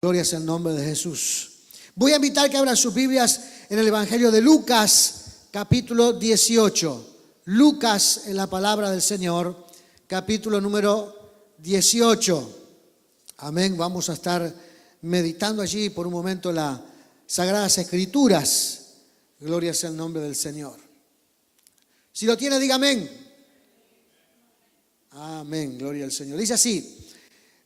Gloria sea el nombre de Jesús. Voy a invitar que abran sus Biblias en el Evangelio de Lucas, capítulo 18. Lucas, en la palabra del Señor, capítulo número 18. Amén. Vamos a estar meditando allí por un momento las Sagradas Escrituras. Gloria sea el nombre del Señor. Si lo tiene, diga amén. Amén. Gloria al Señor. Dice así.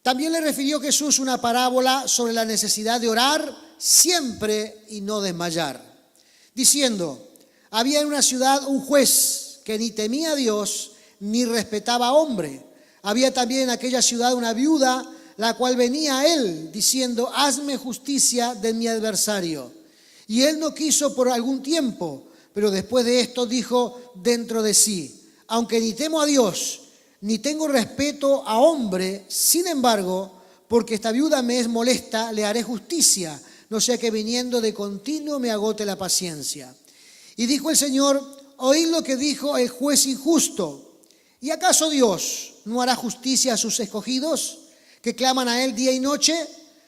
También le refirió Jesús una parábola sobre la necesidad de orar siempre y no desmayar, diciendo: había en una ciudad un juez que ni temía a Dios ni respetaba a hombre. Había también en aquella ciudad una viuda, la cual venía a él diciendo: hazme justicia de mi adversario. Y él no quiso por algún tiempo, pero después de esto dijo dentro de sí: aunque ni temo a Dios ni tengo respeto a hombre, sin embargo, porque esta viuda me es molesta, le haré justicia, no sea que viniendo de continuo me agote la paciencia. Y dijo el Señor: oíd lo que dijo el juez injusto. ¿Y acaso Dios no hará justicia a sus escogidos, que claman a él día y noche?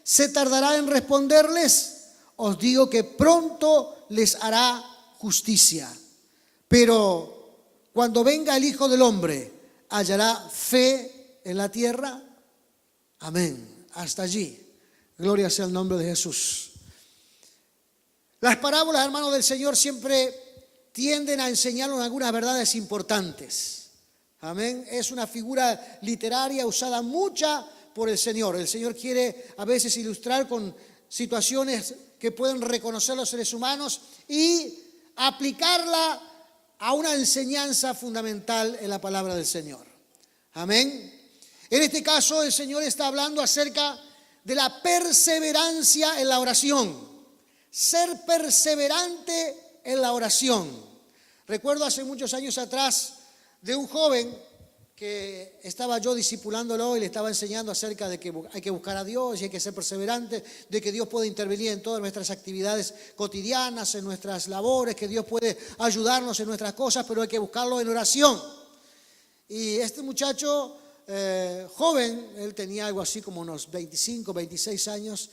¿Se tardará en responderles? Os digo que pronto les hará justicia. Pero cuando venga el Hijo del Hombre, ¿hallará fe en la tierra? Amén. Hasta allí. Gloria sea el nombre de Jesús. Las parábolas, hermanos del Señor, siempre tienden a enseñarnos algunas verdades importantes. Amén. Es una figura literaria usada mucha por el Señor. El Señor quiere a veces ilustrar con situaciones que pueden reconocer los seres humanos y aplicarla a una enseñanza fundamental en la palabra del Señor. Amén. En este caso el Señor está hablando acerca de la perseverancia en la oración. Ser perseverante en la oración. Recuerdo hace muchos años atrás de un joven que estaba yo discipulándolo y le estaba enseñando acerca de que hay que buscar a Dios y hay que ser perseverante, de que Dios puede intervenir en todas nuestras actividades cotidianas, en nuestras labores, que Dios puede ayudarnos en nuestras cosas, pero hay que buscarlo en oración. Y este muchacho joven, él tenía algo así como unos 25, 26 años,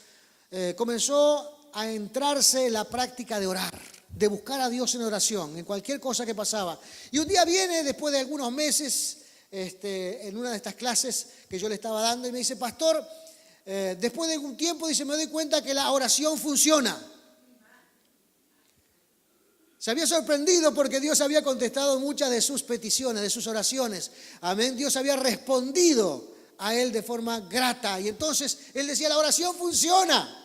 comenzó a entrarse en la práctica de orar, de buscar a Dios en oración, en cualquier cosa que pasaba. Y un día viene, después de algunos meses, en una de estas clases que yo le estaba dando, y me dice: pastor, después de algún tiempo, dice, me doy cuenta que la oración funciona. Se había sorprendido porque Dios había contestado muchas de sus peticiones, de sus oraciones. Amén. Dios había respondido a él de forma grata. Y entonces él decía: la oración funciona.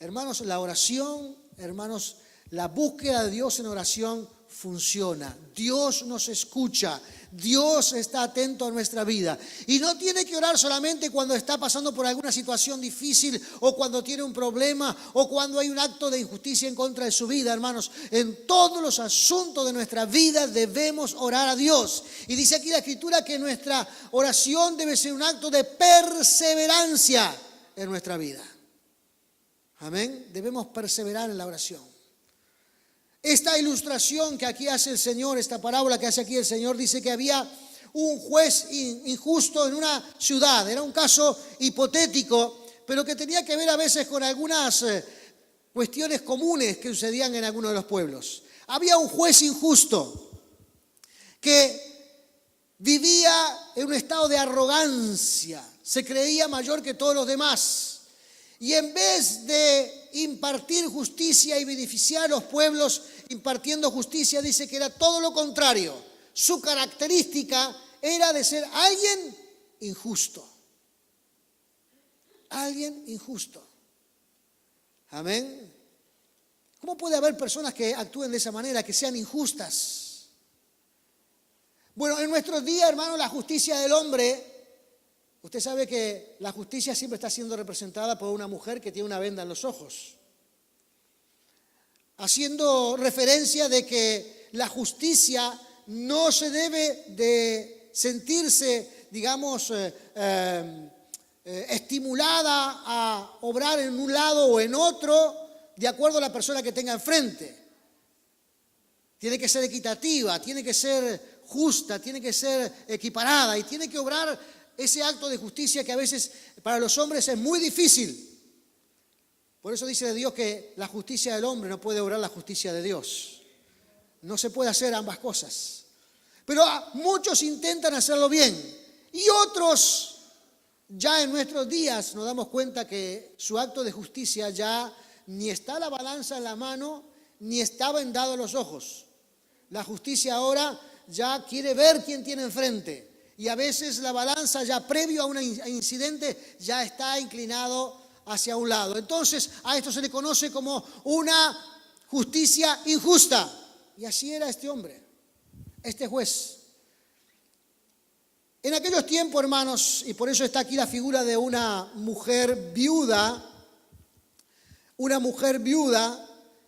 Hermanos, la oración, hermanos, la búsqueda de Dios en oración funciona. Dios nos escucha. Dios está atento a nuestra vida. Y no tiene que orar solamente cuando está pasando por alguna situación difícil, o cuando tiene un problema, o cuando hay un acto de injusticia en contra de su vida, hermanos. En todos los asuntos de nuestra vida debemos orar a Dios. Y dice aquí la Escritura que nuestra oración debe ser un acto de perseverancia en nuestra vida. Amén. Debemos perseverar en la oración. Esta ilustración que aquí hace el Señor, esta parábola que hace aquí el Señor, dice que había un juez injusto en una ciudad. Era un caso hipotético, pero que tenía que ver a veces con algunas cuestiones comunes que sucedían en algunos de los pueblos. Había un juez injusto que vivía en un estado de arrogancia, se creía mayor que todos los demás. Y en vez de impartir justicia y beneficiar a los pueblos impartiendo justicia, dice que era todo lo contrario. Su característica era de ser alguien injusto. Alguien injusto. Amén. ¿Cómo puede haber personas que actúen de esa manera, que sean injustas? Bueno, en nuestros días, hermanos, la justicia del hombre, usted sabe que la justicia siempre está siendo representada por una mujer que tiene una venda en los ojos, haciendo referencia de que la justicia no se debe de sentirse, digamos, estimulada a obrar en un lado o en otro de acuerdo a la persona que tenga enfrente. Tiene que ser equitativa, tiene que ser justa, tiene que ser equiparada y tiene que obrar ese acto de justicia que a veces para los hombres es muy difícil. Por eso dice de Dios que la justicia del hombre no puede obrar la justicia de Dios. No se puede hacer ambas cosas. Pero muchos intentan hacerlo bien y otros ya en nuestros días nos damos cuenta que su acto de justicia ya ni está la balanza en la mano ni está vendado en los ojos. La justicia ahora ya quiere ver quién tiene enfrente y a veces la balanza ya previo a un incidente ya está inclinado hacia un lado. Entonces a esto se le conoce como una justicia injusta. Y así era este hombre, este juez. En aquellos tiempos, hermanos, y por eso está aquí la figura de una mujer viuda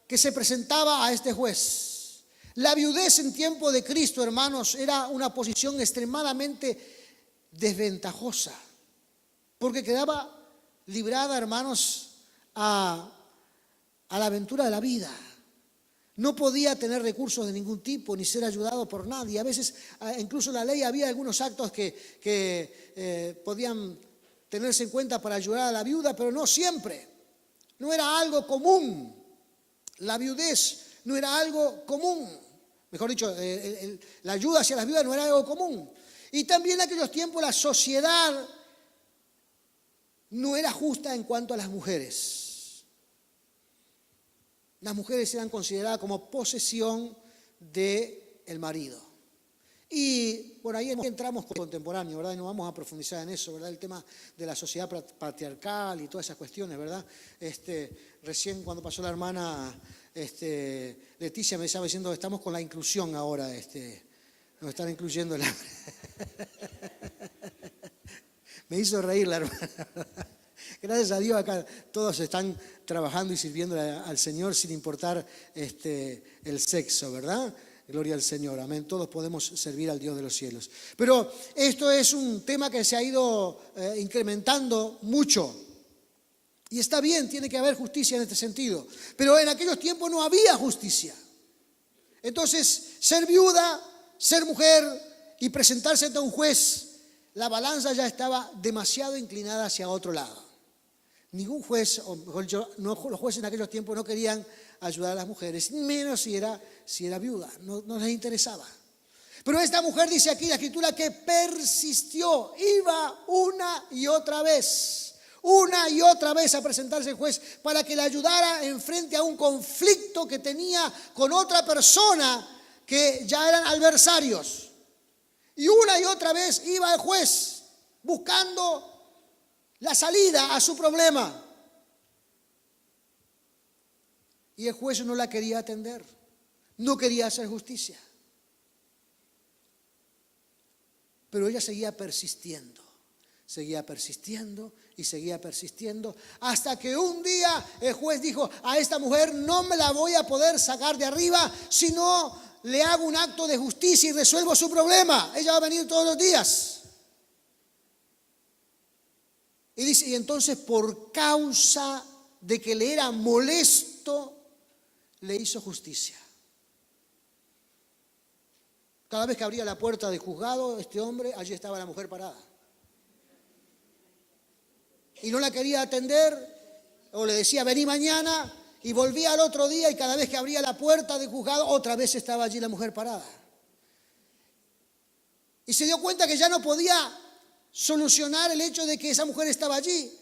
que se presentaba a este juez. La viudez en tiempo de Cristo, hermanos, era una posición extremadamente desventajosa, porque quedaba librada, hermanos, a la aventura de la vida. No podía tener recursos de ningún tipo, ni ser ayudado por nadie. A veces, incluso en la ley había algunos actos que podían tenerse en cuenta para ayudar a la viuda, pero no siempre. No era algo común. La viudez no era algo común. Mejor dicho, la ayuda hacia las viudas no era algo común. Y también en aquellos tiempos la sociedad no era justa en cuanto a las mujeres. Las mujeres eran consideradas como posesión del marido. Y por ahí entramos contemporáneos, ¿verdad? Y no vamos a profundizar en eso, ¿verdad? El tema de la sociedad patriarcal y todas esas cuestiones, ¿verdad? Recién cuando pasó la hermana Leticia me estaba diciendo, estamos con la inclusión ahora, nos están incluyendo la... Me hizo reír la hermana. Gracias a Dios acá todos están trabajando y sirviendo al Señor sin importar el sexo, ¿verdad? Gloria al Señor, amén. Todos podemos servir al Dios de los cielos. Pero esto es un tema que se ha ido incrementando mucho. Y está bien, tiene que haber justicia en este sentido. Pero en aquellos tiempos no había justicia. Entonces, ser viuda, ser mujer y presentarse ante un juez, la balanza ya estaba demasiado inclinada hacia otro lado. Ningún juez, o mejor dicho, los jueces en aquellos tiempos no querían ayudar a las mujeres, menos si era viuda, no les interesaba. Pero esta mujer dice aquí la Escritura que persistió, iba una y otra vez a presentarse al juez para que le ayudara en frente a un conflicto que tenía con otra persona que ya eran adversarios. Y una y otra vez iba al juez buscando la salida a su problema. Y el juez no la quería atender, no quería hacer justicia. Pero ella seguía persistiendo y seguía persistiendo, hasta que un día el juez dijo, a esta mujer no me la voy a poder sacar de arriba si no le hago un acto de justicia y resuelvo su problema. Ella va a venir todos los días. Y dice, y entonces por causa de que le era molesto, le hizo justicia. Cada vez que abría la puerta del juzgado, este hombre, allí estaba la mujer parada. Y no la quería atender, o le decía, vení mañana, y volvía al otro día, y cada vez que abría la puerta del juzgado, otra vez estaba allí la mujer parada. Y se dio cuenta que ya no podía solucionar el hecho de que esa mujer estaba allí,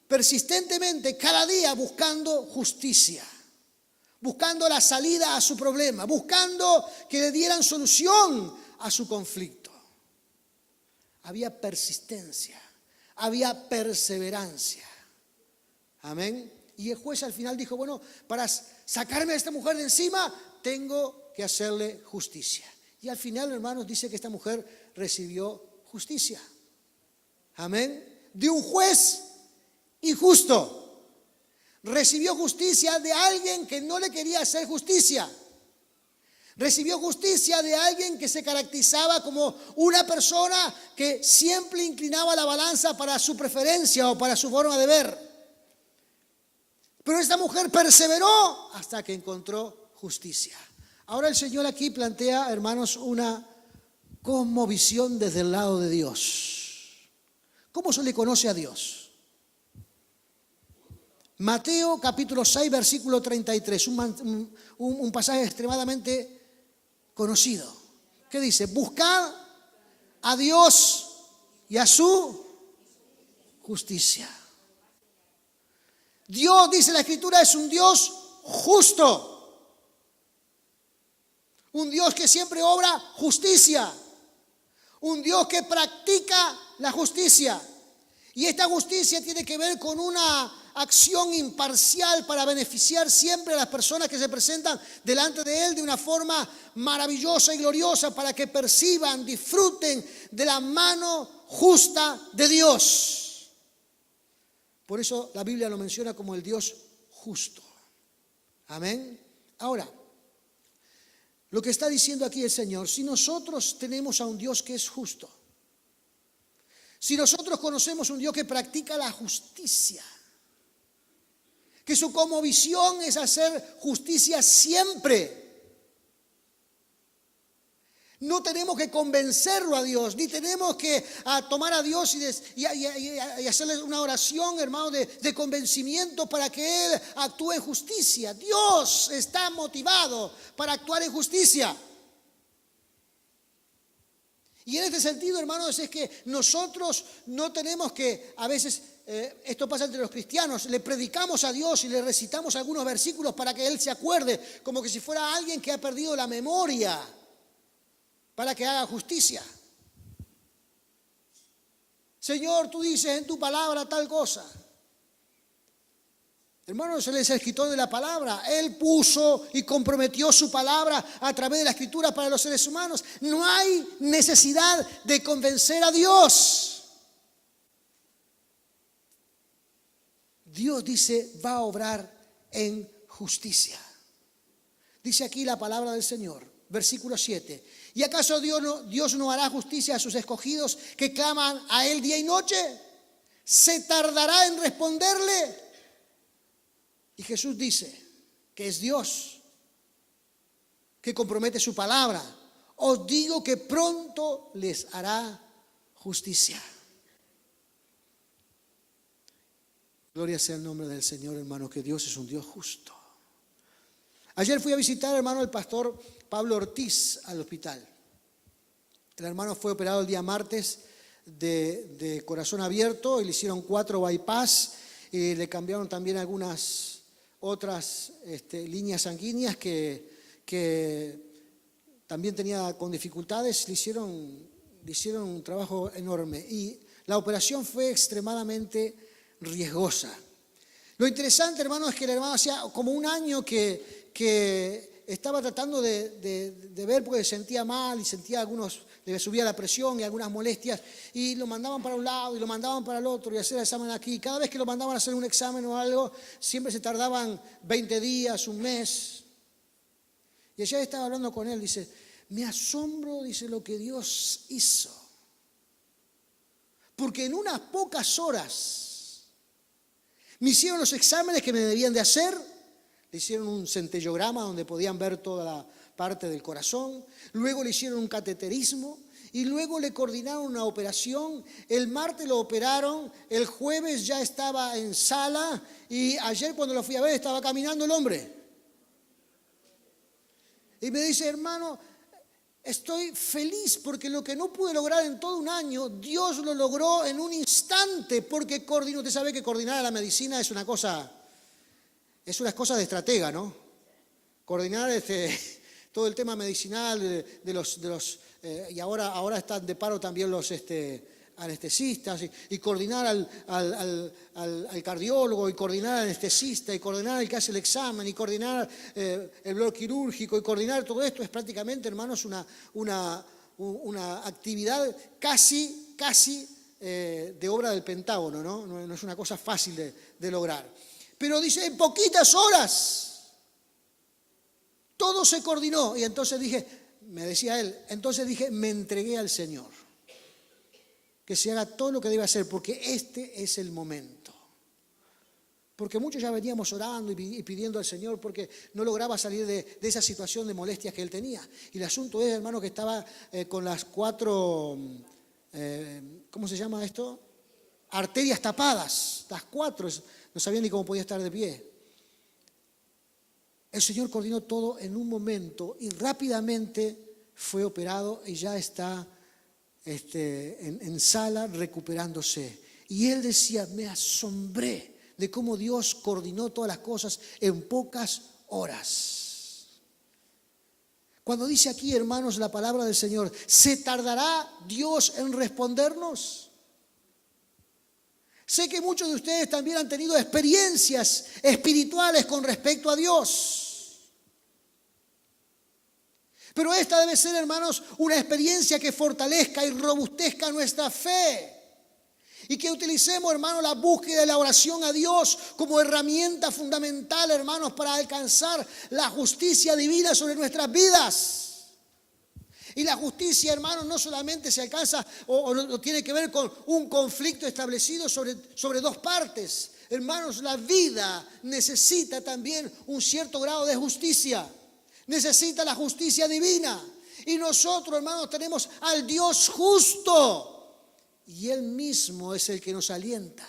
persistentemente, cada día buscando justicia, buscando la salida a su problema, buscando que le dieran solución a su conflicto. Había persistencia, había perseverancia. Amén. Y el juez al final dijo, bueno, para sacarme a esta mujer de encima, tengo que hacerle justicia. Y al final, hermanos, dice que esta mujer recibió justicia. Amén. De un juez injusto. Recibió justicia de alguien que no le quería hacer justicia. Recibió justicia de alguien que se caracterizaba como una persona que siempre inclinaba la balanza para su preferencia o para su forma de ver. Pero esta mujer perseveró hasta que encontró justicia. Ahora el Señor aquí plantea, hermanos, una cosmovisión desde el lado de Dios. ¿Cómo se le conoce a Dios? Mateo capítulo 6, versículo 33, un pasaje extremadamente conocido. ¿Qué dice? Buscad a Dios y a su justicia. Dios, dice la Escritura, es un Dios justo. Un Dios que siempre obra justicia. Un Dios que practica la justicia. Y esta justicia tiene que ver con una acción imparcial para beneficiar siempre a las personas que se presentan delante de Él de una forma maravillosa y gloriosa, para que perciban, disfruten de la mano justa de Dios. Por eso la Biblia lo menciona como el Dios justo. Amén. Ahora, lo que está diciendo aquí el Señor, si nosotros tenemos a un Dios que es justo, si nosotros conocemos un Dios que practica la justicia, que su como visión es hacer justicia siempre, no tenemos que convencerlo a Dios, ni tenemos que tomar a Dios y hacerle una oración, hermano, de convencimiento para que Él actúe en justicia. Dios está motivado para actuar en justicia. Y en este sentido, hermanos, es que nosotros no tenemos que, a veces, esto pasa entre los cristianos, le predicamos a Dios y le recitamos algunos versículos para que Él se acuerde, como que si fuera alguien que ha perdido la memoria, para que haga justicia. Señor, tú dices en tu palabra tal cosa. Hermanos, Él es el escritor de la palabra. Él puso y comprometió su palabra a través de la Escritura para los seres humanos. No hay necesidad de convencer a Dios. Dios dice, va a obrar en justicia. Dice aquí la palabra del Señor, versículo 7. ¿Y acaso Dios no hará justicia a sus escogidos que claman a Él día y noche? ¿Se tardará en responderle? Y Jesús dice que es Dios, que compromete su palabra. Os digo que pronto les hará justicia. Gloria sea el nombre del Señor, hermano, que Dios es un Dios justo. Ayer fui a visitar, hermano, al pastor Pablo Ortiz al hospital. El hermano fue operado el día martes de corazón abierto y le hicieron 4 bypass y le cambiaron también algunas otras líneas sanguíneas que también tenía con dificultades. Le hicieron un trabajo enorme y la operación fue extremadamente riesgosa. Lo interesante, hermano, es que el hermano hacía como un año que estaba tratando de ver, porque sentía mal y sentía le subía la presión y algunas molestias, y lo mandaban para un lado y lo mandaban para el otro y hacer el examen aquí. Cada vez que lo mandaban a hacer un examen o algo, siempre se tardaban 20 días, un mes. Y ayer estaba hablando con él, dice, me asombro, dice, lo que Dios hizo. Porque en unas pocas horas me hicieron los exámenes que me debían de hacer. Le hicieron un centellograma donde podían ver toda la parte del corazón. Luego le hicieron un cateterismo y luego le coordinaron una operación. El martes lo operaron, el jueves ya estaba en sala y ayer cuando lo fui a ver estaba caminando el hombre. Y me dice, hermano, estoy feliz porque lo que no pude lograr en todo un año, Dios lo logró en un instante, porque coordinó. Usted sabe que coordinar a la medicina es una cosa de estratega, ¿no? Coordinar todo el tema medicinal de los y ahora están de paro también los anestesistas y coordinar al cardiólogo y coordinar al anestesista y coordinar el que hace el examen y coordinar el bloque quirúrgico y coordinar todo esto es prácticamente, hermanos, una actividad casi de obra del Pentágono, ¿no? No es una cosa fácil de lograr. Pero dice, en poquitas horas todo se coordinó. Y entonces me decía él, me entregué al Señor. Que se haga todo lo que debe hacer, porque este es el momento. Porque muchos ya veníamos orando y pidiendo al Señor porque no lograba salir de esa situación de molestias que él tenía. Y el asunto es, hermano, que estaba con las 4, ¿cómo se llama esto? Arterias tapadas, las 4, no sabía ni cómo podía estar de pie. El Señor coordinó todo en un momento y rápidamente fue operado y ya está en sala recuperándose. Y él decía, me asombré de cómo Dios coordinó todas las cosas en pocas horas. Cuando dice aquí, hermanos, la palabra del Señor, ¿se tardará Dios en respondernos? Sé que muchos de ustedes también han tenido experiencias espirituales con respecto a Dios. Pero esta debe ser, hermanos, una experiencia que fortalezca y robustezca nuestra fe. Y que utilicemos, hermanos, la búsqueda de la oración a Dios como herramienta fundamental, hermanos, para alcanzar la justicia divina sobre nuestras vidas. Y la justicia, hermanos, no solamente se alcanza o no tiene que ver con un conflicto establecido sobre dos partes. Hermanos, la vida necesita también un cierto grado de justicia. Necesita la justicia divina. Y nosotros, hermanos, tenemos al Dios justo. Y Él mismo es el que nos alienta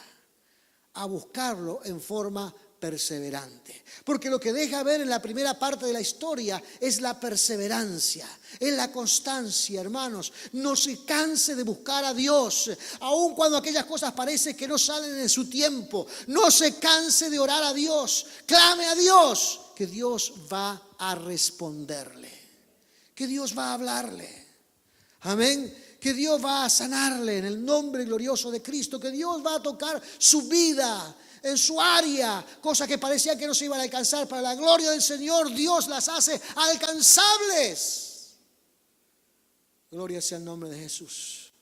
a buscarlo en forma perseverante. Porque lo que deja ver en la primera parte de la historia es la perseverancia, es la constancia, hermanos. No se canse de buscar a Dios, aun cuando aquellas cosas parece que no salen en su tiempo. No se canse de orar a Dios, clame a Dios, que Dios va a responderle, que Dios va a hablarle. Amén. Que Dios va a sanarle en el nombre glorioso de Cristo, que Dios va a tocar su vida en su área, cosas que parecían que no se iban a alcanzar. Para la gloria del Señor, Dios las hace alcanzables. Gloria sea el nombre de Jesús.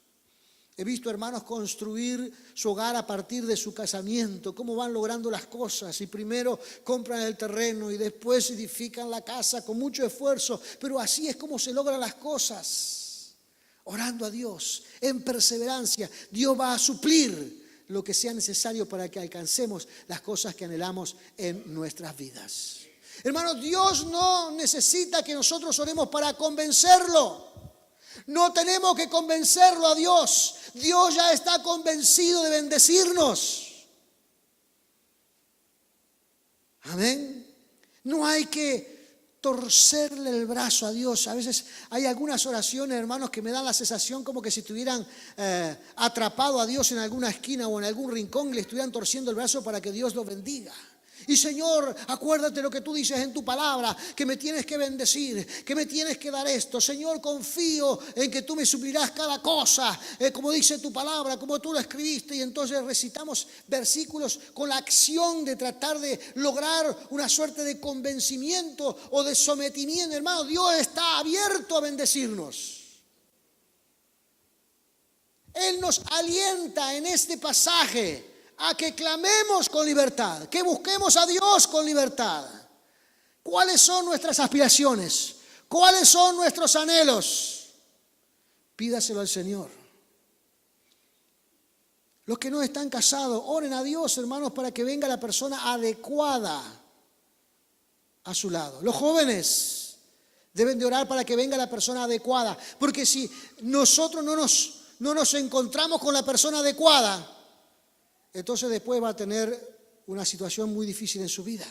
He visto hermanos construir su hogar a partir de su casamiento, cómo van logrando las cosas. Y primero compran el terreno y después edifican la casa con mucho esfuerzo. Pero así es como se logran las cosas. Orando a Dios, en perseverancia, Dios va a suplir lo que sea necesario para que alcancemos las cosas que anhelamos en nuestras vidas. Hermanos, Dios no necesita que nosotros oremos para convencerlo. No tenemos que convencerlo a Dios. Dios ya está convencido de bendecirnos. Amén. No hay que torcerle el brazo a Dios. A veces hay algunas oraciones, hermanos, que me dan la sensación como que si estuvieran atrapado a Dios en alguna esquina o en algún rincón y le estuvieran torciendo el brazo para que Dios lo bendiga. Y Señor, acuérdate lo que tú dices en tu palabra, que me tienes que bendecir, que me tienes que dar esto. Señor, confío en que tú me suplirás cada cosa, como dice tu palabra, como tú lo escribiste. Y entonces recitamos versículos con la acción de tratar de lograr una suerte de convencimiento o de sometimiento. Hermano, Dios está abierto a bendecirnos. Él nos alienta en este pasaje a que clamemos con libertad, que busquemos a Dios con libertad. ¿Cuáles son nuestras aspiraciones? ¿Cuáles son nuestros anhelos? Pídaselo al Señor. Los que no están casados, oren a Dios, hermanos, para que venga la persona adecuada a su lado. Los jóvenes deben de orar para que venga la persona adecuada, porque si nosotros no nos encontramos con la persona adecuada, entonces después va a tener una situación muy difícil en su vida.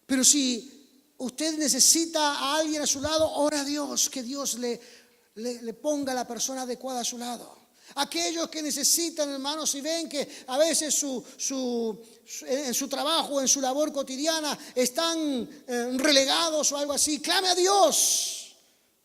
Pero si usted necesita a alguien a su lado, ora a Dios, que Dios le ponga a la persona adecuada a su lado. Aquellos que necesitan, hermanos, y ven que a veces en su trabajo, en su labor cotidiana, están relegados o algo así, clame a Dios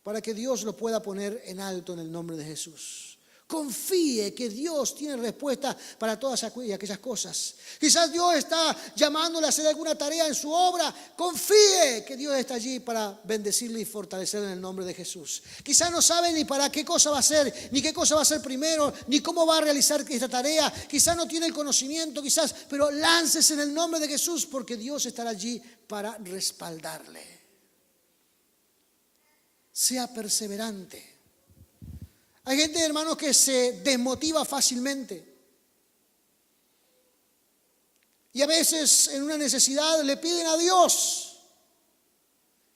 para que Dios lo pueda poner en alto en el nombre de Jesús. Confíe que Dios tiene respuesta para todas aquellas cosas. Quizás Dios está llamándole a hacer alguna tarea en su obra. Confíe que Dios está allí para bendecirle y fortalecerle en el nombre de Jesús. Quizás no sabe ni para qué cosa va a hacer, ni qué cosa va a hacer primero, ni cómo va a realizar esta tarea. Quizás no tiene el conocimiento, pero láncese en el nombre de Jesús, porque Dios estará allí para respaldarle. Sea perseverante. Hay gente, hermanos, que se desmotiva fácilmente. Y a veces en una necesidad le piden a Dios,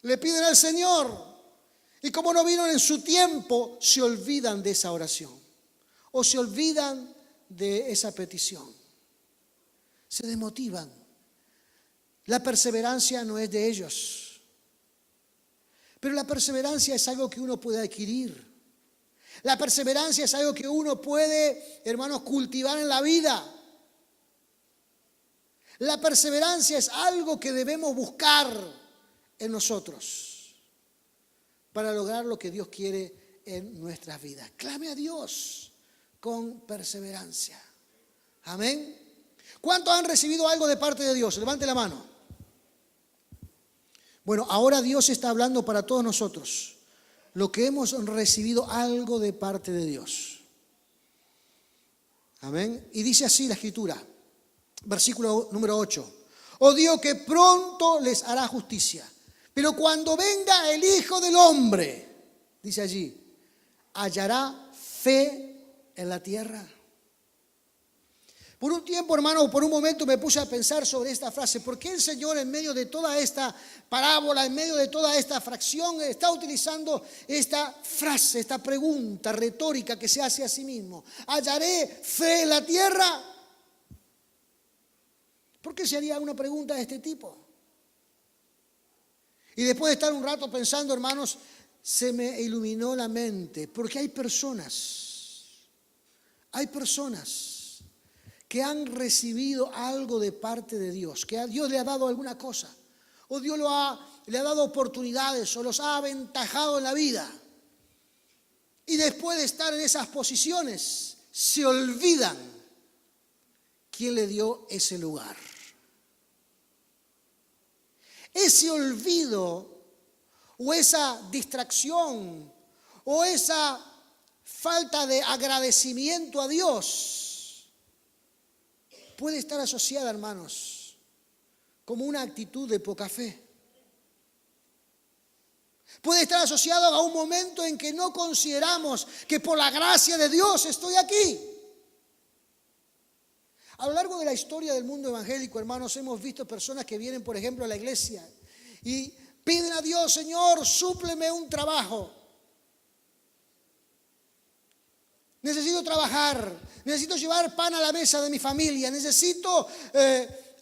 le piden al Señor. Y como no vino en su tiempo, se olvidan de esa oración. O se olvidan de esa petición. se desmotivan. La perseverancia no es de ellos. Pero la perseverancia es algo que uno puede adquirir. La perseverancia es algo que uno puede, hermanos, cultivar en la vida. La perseverancia es algo que debemos buscar en nosotros para lograr lo que Dios quiere en nuestras vidas. Clame a Dios con perseverancia. Amén. ¿Cuántos han recibido algo de parte de Dios? Levante la mano. Bueno, ahora Dios está hablando para todos nosotros. Lo que hemos recibido algo de parte de Dios. Amén. Y dice así la Escritura, versículo número 8. Oh Dios, que pronto les hará justicia. Pero cuando venga el Hijo del Hombre, dice allí, hallará fe en la tierra. Por un tiempo, hermano, por un momento me puse a pensar sobre esta frase. ¿Por qué el Señor en medio de toda esta parábola, en medio de toda esta fracción, está utilizando esta frase, esta pregunta retórica que se hace a sí mismo? ¿Hallaré fe en la tierra? ¿Por qué se haría una pregunta de este tipo? Y después de estar un rato pensando, hermanos, se me iluminó la mente. Porque hay personas que han recibido algo de parte de Dios, que a Dios le ha dado alguna cosa, o Dios le ha dado oportunidades, o los ha aventajado en la vida. Y después de estar en esas posiciones, se olvidan quién le dio ese lugar. Ese olvido, o esa distracción, o esa falta de agradecimiento a Dios, puede estar asociada, hermanos, como una actitud de poca fe. Puede estar asociado a un momento en que no consideramos que por la gracia de Dios estoy aquí. A lo largo de la historia del mundo evangélico, hermanos, hemos visto personas que vienen, por ejemplo, a la iglesia y piden a Dios: Señor, súpleme un trabajo. Necesito trabajar, necesito llevar pan a la mesa de mi familia, necesito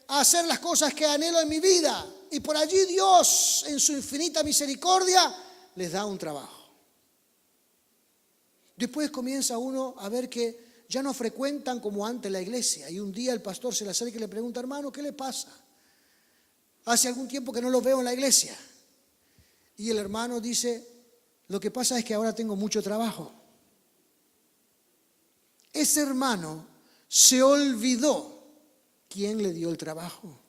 hacer las cosas que anhelo en mi vida. Y por allí Dios, en su infinita misericordia, les da un trabajo. Después comienza uno a ver que ya no frecuentan como antes la iglesia. Y un día el pastor se le acerca y le pregunta: hermano, ¿qué le pasa? Hace algún tiempo que no lo veo en la iglesia. Y el hermano dice: lo que pasa es que ahora tengo mucho trabajo. Ese hermano se olvidó quién le dio el trabajo.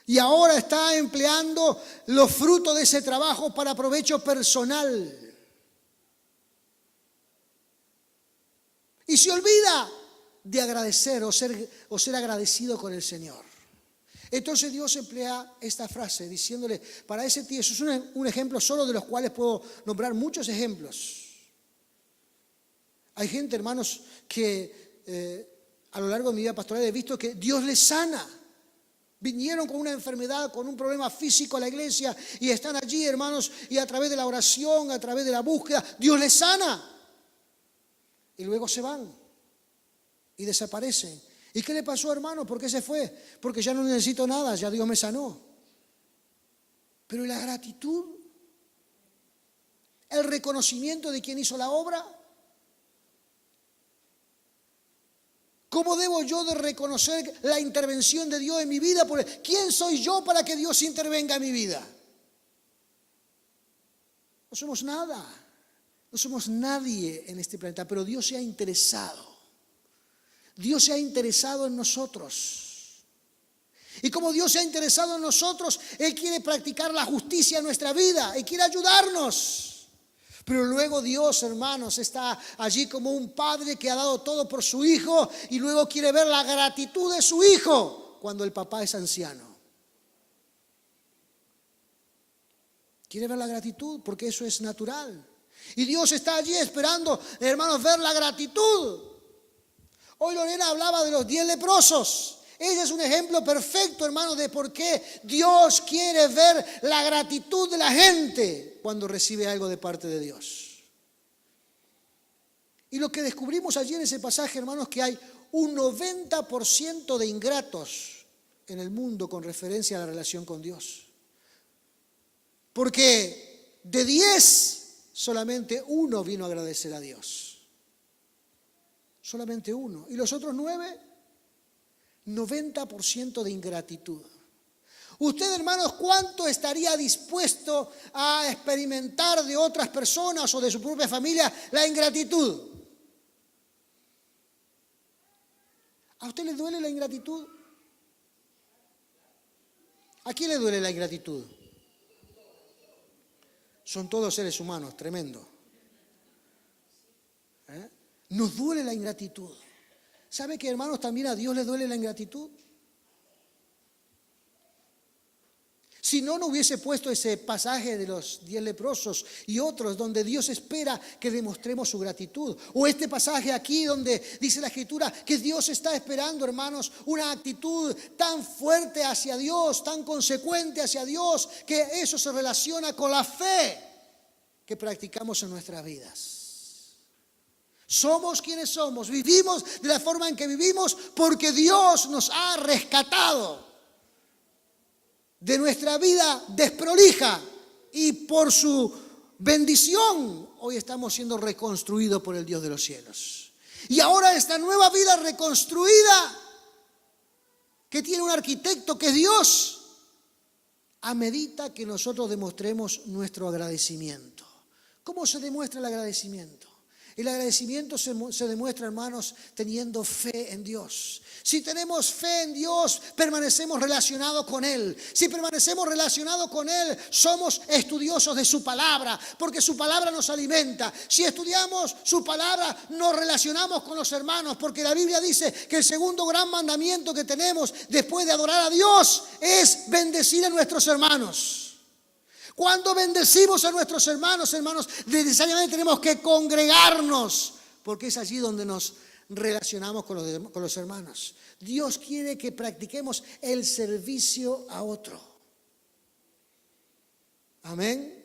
Y ahora está empleando los frutos de ese trabajo para provecho personal. Y se olvida de agradecer o ser agradecido con el Señor. Entonces Dios emplea esta frase diciéndole, para ese tío, eso es un ejemplo solo de los cuales puedo nombrar muchos ejemplos. Hay gente, hermanos, que a lo largo de mi vida pastoral he visto que Dios les sana. Vinieron con una enfermedad, con un problema físico a la iglesia y están allí, hermanos, y a través de la oración, a través de la búsqueda, Dios les sana. Y luego se van y desaparecen. ¿Y qué le pasó, hermano? ¿Por qué se fue? Porque ya no necesito nada, ya Dios me sanó. Pero ¿y la gratitud? ¿El reconocimiento de quien hizo la obra? ¿Cómo debo yo de reconocer la intervención de Dios en mi vida? ¿Quién soy yo para que Dios intervenga en mi vida? No somos nada, no somos nadie en este planeta, pero Dios se ha interesado. Dios se ha interesado en nosotros. Y como Dios se ha interesado en nosotros, Él quiere practicar la justicia en nuestra vida y quiere ayudarnos. Pero luego Dios, hermanos, está allí como un padre que ha dado todo por su hijo y luego quiere ver la gratitud de su hijo cuando el papá es anciano. Quiere ver la gratitud porque eso es natural. Y Dios está allí esperando, hermanos, ver la gratitud. Hoy Lorena hablaba de los 10 leprosos. Ese es un ejemplo perfecto, hermanos, de por qué Dios quiere ver la gratitud de la gente cuando recibe algo de parte de Dios. Y lo que descubrimos allí en ese pasaje, hermanos, que hay un 90% de ingratos en el mundo con referencia a la relación con Dios. Porque de 10, solamente uno vino a agradecer a Dios. Solamente uno. Y los otros 9, 90% de ingratitud. Usted, hermanos, ¿cuánto estaría dispuesto a experimentar de otras personas o de su propia familia la ingratitud? ¿A usted le duele la ingratitud? ¿A quién le duele la ingratitud? Son todos seres humanos, tremendo. Nos duele la ingratitud. ¿Sabe que, hermanos, también a Dios le duele la ingratitud? Si no, no hubiese puesto ese pasaje de los 10 leprosos y otros donde Dios espera que demostremos su gratitud. O este pasaje aquí donde dice la Escritura que Dios está esperando, hermanos, una actitud tan fuerte hacia Dios, tan consecuente hacia Dios, que eso se relaciona con la fe que practicamos en nuestras vidas. Somos quienes somos, vivimos de la forma en que vivimos porque Dios nos ha rescatado de nuestra vida desprolija y por su bendición hoy estamos siendo reconstruidos por el Dios de los cielos. Y ahora esta nueva vida reconstruida que tiene un arquitecto que es Dios, amerita que nosotros demostremos nuestro agradecimiento. ¿Cómo se demuestra el agradecimiento? El agradecimiento se demuestra, hermanos, teniendo fe en Dios. Si tenemos fe en Dios, permanecemos relacionados con Él. Si permanecemos relacionados con Él, somos estudiosos de su palabra, porque su palabra nos alimenta. Si estudiamos su palabra, nos relacionamos con los hermanos, porque la Biblia dice que el segundo gran mandamiento que tenemos después de adorar a Dios es bendecir a nuestros hermanos. Cuando bendecimos a nuestros hermanos, necesariamente tenemos que congregarnos, porque es allí donde nos relacionamos con los hermanos. Dios quiere que practiquemos el servicio a otro. Amén.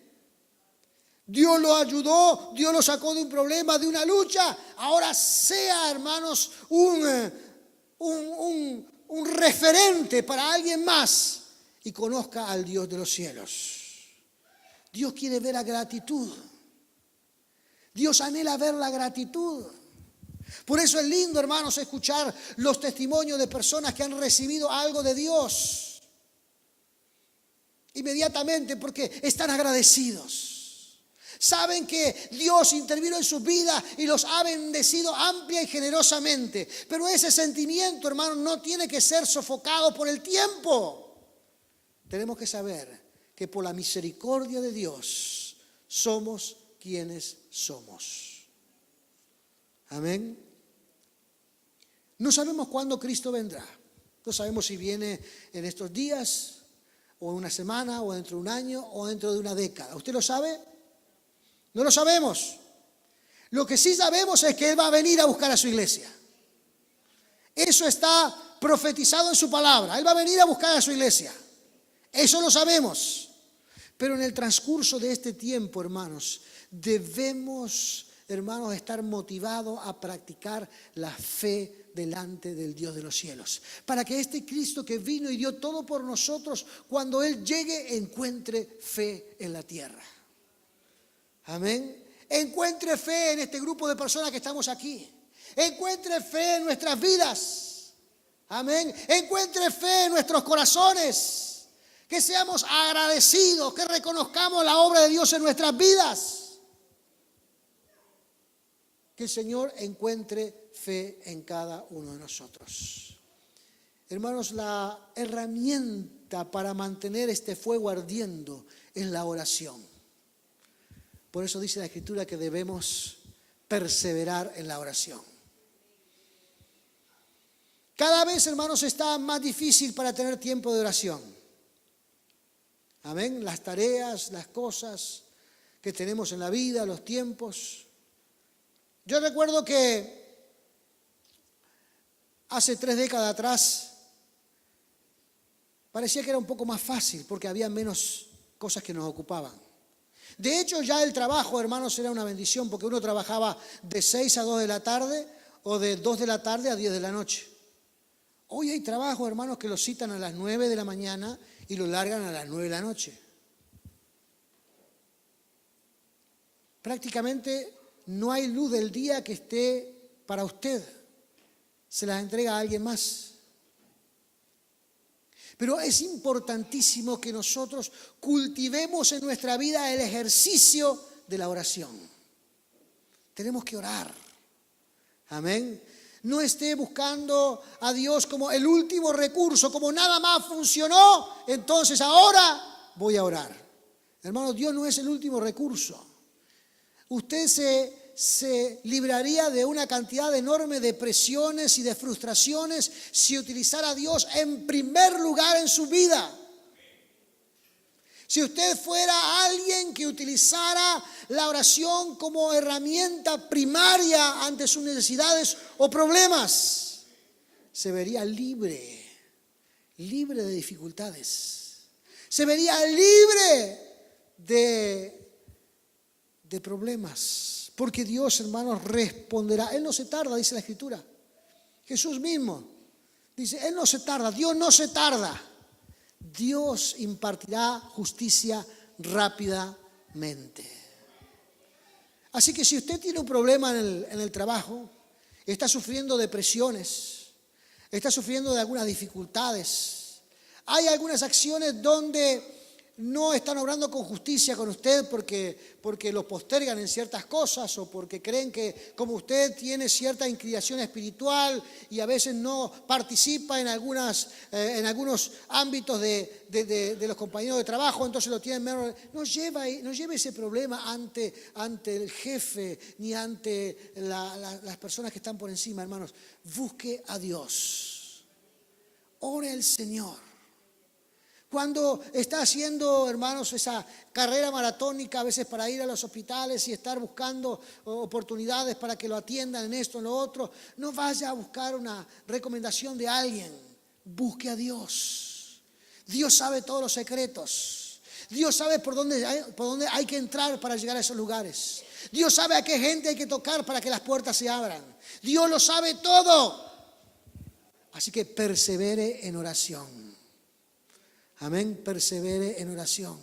Dios lo ayudó, Dios lo sacó de un problema, de una lucha. Ahora sea, hermanos, un referente para alguien más y conozca al Dios de los cielos. Dios quiere ver la gratitud. Dios anhela ver la gratitud. Por eso es lindo, hermanos, escuchar los testimonios de personas que han recibido algo de Dios. Inmediatamente, porque están agradecidos. Saben que Dios intervino en sus vidas y los ha bendecido amplia y generosamente. Pero ese sentimiento, hermanos, no tiene que ser sofocado por el tiempo. Tenemos que saber que por la misericordia de Dios somos quienes somos. Amén. No sabemos cuándo Cristo vendrá. No sabemos si viene en estos días, o en una semana, o dentro de un año, o dentro de una década. ¿Usted lo sabe? No lo sabemos. Lo que sí sabemos es que Él va a venir a buscar a su iglesia. Eso está profetizado en su palabra. Él va a venir a buscar a su iglesia. Eso lo sabemos. Pero en el transcurso de este tiempo, hermanos, debemos, hermanos, estar motivados a practicar la fe delante del Dios de los cielos. Para que este Cristo que vino y dio todo por nosotros, cuando Él llegue, encuentre fe en la tierra. Amén. Encuentre fe en este grupo de personas que estamos aquí. Encuentre fe en nuestras vidas. Amén. Encuentre fe en nuestros corazones. Que seamos agradecidos, que reconozcamos la obra de Dios en nuestras vidas. Que el Señor encuentre fe en cada uno de nosotros. Hermanos, la herramienta para mantener este fuego ardiendo es la oración. Por eso dice la Escritura que debemos perseverar en la oración. Cada vez, hermanos, está más difícil para tener tiempo de oración. Amén. Las tareas, las cosas que tenemos en la vida, los tiempos. Yo recuerdo que hace 3 décadas atrás parecía que era un poco más fácil porque había menos cosas que nos ocupaban. De hecho, ya el trabajo, hermanos, era una bendición porque uno trabajaba de 6 a 2 de la tarde o de 2 de la tarde a 10 de la noche. Hoy hay trabajos, hermanos, que los citan a las 9 de la mañana y los largan a las 9 de la noche. Prácticamente no hay luz del día que esté para usted. Se las entrega a alguien más. Pero es importantísimo que nosotros cultivemos en nuestra vida el ejercicio de la oración. Tenemos que orar. Amén. No esté buscando a Dios como el último recurso, como nada más funcionó, entonces ahora voy a orar. Hermano, Dios no es el último recurso. Usted se libraría de una cantidad enorme de presiones y de frustraciones si utilizara a Dios en primer lugar en su vida. Si usted fuera alguien que utilizara la oración como herramienta primaria ante sus necesidades o problemas, se vería libre de dificultades. Se vería libre de problemas. Porque Dios, hermanos, responderá. Él no se tarda, dice la Escritura. Jesús mismo dice, Él no se tarda, Dios no se tarda. Dios impartirá justicia rápidamente. Así que si usted tiene un problema en el trabajo, está sufriendo de presiones, está sufriendo de algunas dificultades, hay algunas acciones donde no están obrando con justicia con usted porque lo postergan en ciertas cosas o porque creen que como usted tiene cierta inclinación espiritual y a veces no participa en algunos ámbitos de los compañeros de trabajo, entonces lo tienen menos. No lleve ese problema ante el jefe ni ante las personas que están por encima, hermanos. Busque a Dios. Ore al Señor. Cuando está haciendo, hermanos, esa carrera maratónica, a veces para ir a los hospitales y estar buscando oportunidades para que lo atiendan en esto, en lo otro, no vaya a buscar una recomendación de alguien. Busque a Dios. Dios sabe todos los secretos. Dios sabe por dónde hay que entrar para llegar a esos lugares. Dios sabe a qué gente hay que tocar para que las puertas se abran. Dios lo sabe todo. Así que persevere en oración. Amén, persevere en oración.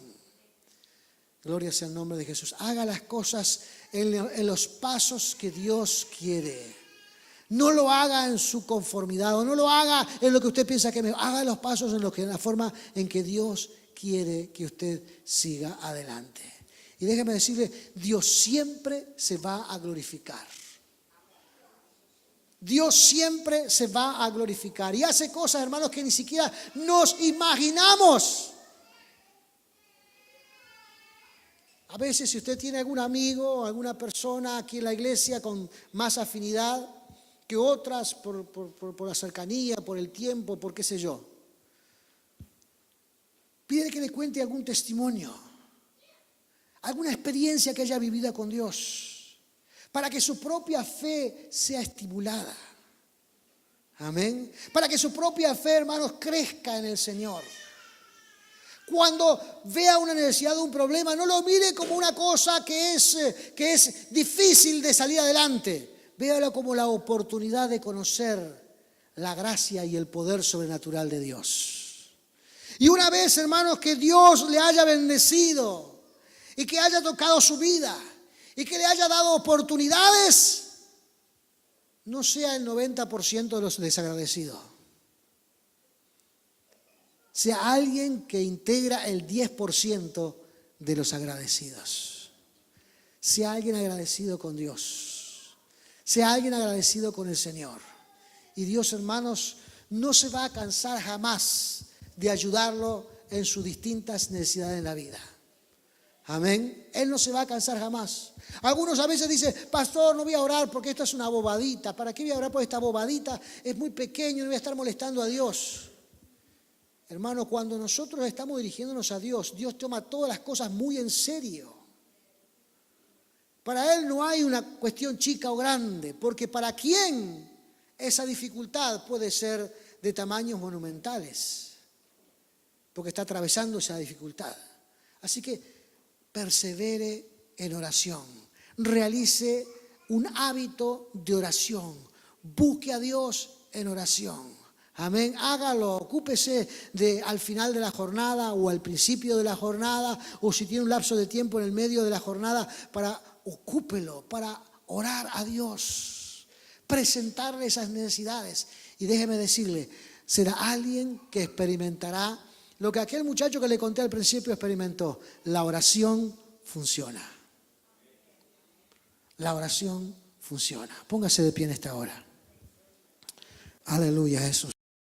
Gloria sea el nombre de Jesús. Haga las cosas en los pasos que Dios quiere. No lo haga en su conformidad o no lo haga en lo que usted piensa que mejor. Haga los pasos en la forma en que Dios quiere que usted siga adelante. Y déjeme decirle, Dios siempre se va a glorificar. Dios siempre se va a glorificar y hace cosas, hermanos, que ni siquiera nos imaginamos. A veces si usted tiene algún amigo o alguna persona aquí en la iglesia con más afinidad que otras por la cercanía, por el tiempo, por qué sé yo, pide que le cuente algún testimonio, alguna experiencia que haya vivido con Dios, para que su propia fe sea estimulada. Amén. Para que su propia fe, hermanos, crezca en el Señor. Cuando vea una necesidad o un problema, no lo mire como una cosa que es difícil de salir adelante. Véalo como la oportunidad de conocer la gracia y el poder sobrenatural de Dios. Y una vez, hermanos, que Dios le haya bendecido y que haya tocado su vida y que le haya dado oportunidades, no sea el 90% de los desagradecidos. Sea alguien que integra el 10% de los agradecidos. Sea alguien agradecido con Dios. Sea alguien agradecido con el Señor. Y Dios, hermanos, no se va a cansar jamás de ayudarlo en sus distintas necesidades en la vida. Amén. Él no se va a cansar jamás. Algunos a veces dicen, pastor, no voy a orar porque esto es una bobadita. ¿Para qué voy a orar por esta bobadita? Es muy pequeño, no voy a estar molestando a Dios. Hermano, cuando nosotros estamos dirigiéndonos a Dios, Dios toma todas las cosas muy en serio. Para Él no hay una cuestión chica o grande, porque para quién esa dificultad puede ser de tamaños monumentales, porque está atravesando esa dificultad. Así que persevere en oración. Realice un hábito de oración. Busque a Dios en oración. Amén. Hágalo, ocúpese al final de la jornada o al principio de la jornada, o si tiene un lapso de tiempo en el medio de la jornada, ocúpelo para orar a Dios, presentarle esas necesidades. Y déjeme decirle, será alguien que experimentará lo que aquel muchacho que le conté al principio experimentó. La oración funciona. La oración funciona. Póngase de pie en esta hora. Aleluya, Jesús.